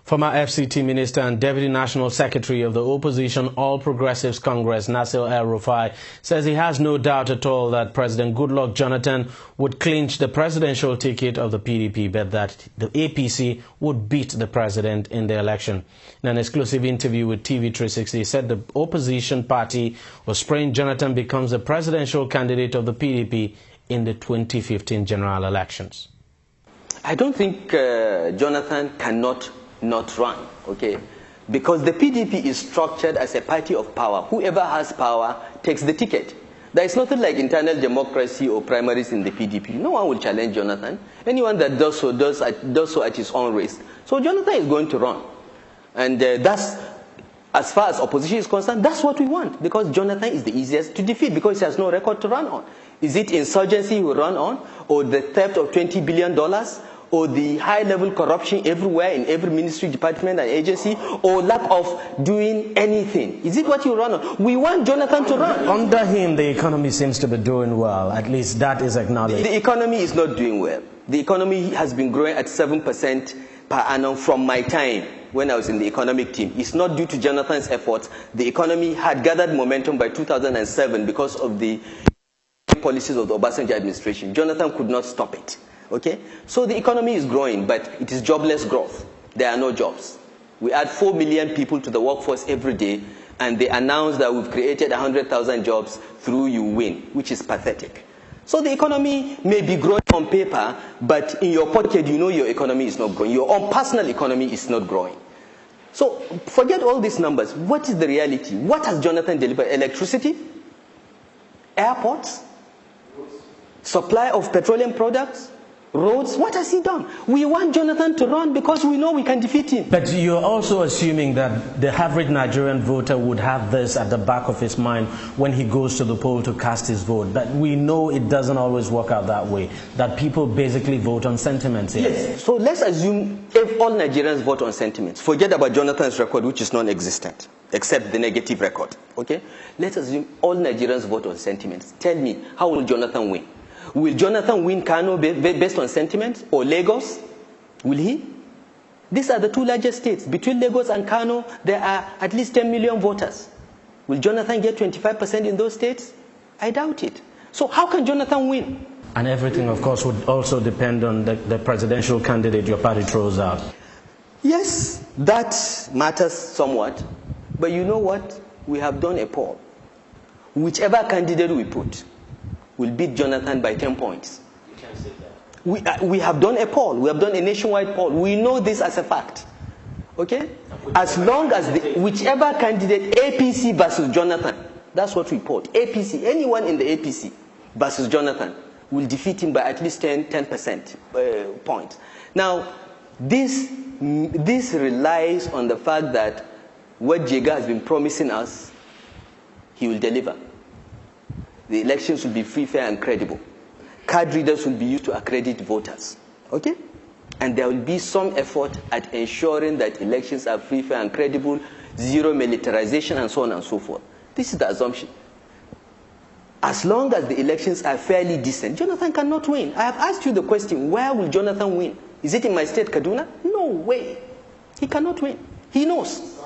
Former FCT Minister and Deputy National Secretary of the Opposition All Progressives Congress, Nasir El-Rufai, says he has no doubt at all that President Goodluck Jonathan would clinch the presidential ticket of the PDP, but that the APC would beat the president in the election. In an exclusive interview with TV360, he said the opposition party was praying Jonathan becomes the presidential candidate of the PDP in the 2015 general elections. I don't think Jonathan cannot not run, okay? Because the PDP is structured as a party of power. Whoever has power takes the ticket. There is nothing like internal democracy or primaries in the PDP. No one will challenge Jonathan. Anyone that does so at his own risk. So Jonathan is going to run. And that's, as far as opposition is concerned, that's what we want. Because Jonathan is the easiest to defeat because he has no record to run on. Is it insurgency he will run on? Or the theft of $20 billion? Or the high-level corruption everywhere in every ministry, department and agency, or lack of doing anything? Is it what you run on? We want Jonathan to run. Under him, the economy seems to be doing well. At least that is acknowledged. The economy is not doing well. The economy has been growing at 7% per annum from my time when I was in the economic team. It's not due to Jonathan's efforts. The economy had gathered momentum by 2007 because of the policies of the Obasanjo administration. Jonathan could not stop it. Okay? So the economy is growing, but it is jobless growth. There are no jobs. We add 4 million people to the workforce every day, and they announce that we've created 100,000 jobs through You Win, which is pathetic. So the economy may be growing on paper, but in your pocket, you know your economy is not growing. Your own personal economy is not growing. So forget all these numbers. What is the reality? What has Jonathan delivered? Electricity? Airports? Supply of petroleum products? Roads? What has he done? We want Jonathan to run because we know we can defeat him. But you're also assuming that the average Nigerian voter would have this at the back of his mind when he goes to the poll to cast his vote. That we know it doesn't always work out that way. That people basically vote on sentiments. Yes. So let's assume if all Nigerians vote on sentiments. Forget about Jonathan's record, which is non-existent, except the negative record. Okay? Let's assume all Nigerians vote on sentiments. Tell me, how will Jonathan win? Will Jonathan win Kano based on sentiment, or Lagos? Will he? These are the two largest states. Between Lagos and Kano, there are at least 10 million voters. Will Jonathan get 25% in those states? I doubt it. So how can Jonathan win? And everything, of course, would also depend on the presidential candidate your party throws out. Yes, that matters somewhat. But you know what? We have done a poll. Whichever candidate we put will beat Jonathan by 10 points. You can't say that. We have done a poll. We have done a nationwide poll. We know this as a fact. Okay? As long as whichever candidate, APC versus Jonathan, that's what we polled. APC, anyone in the APC versus Jonathan will defeat him by at least 10% points. Now, this relies on the fact that what Jega has been promising us, he will deliver. The elections will be free, fair, and credible. Card readers will be used to accredit voters. Okay? And there will be some effort at ensuring that elections are free, fair, and credible, zero militarization, and so on and so forth. This is the assumption. As long as the elections are fairly decent, Jonathan cannot win. I have asked you the question, where will Jonathan win? Is it in my state, Kaduna? No way. He cannot win. He knows.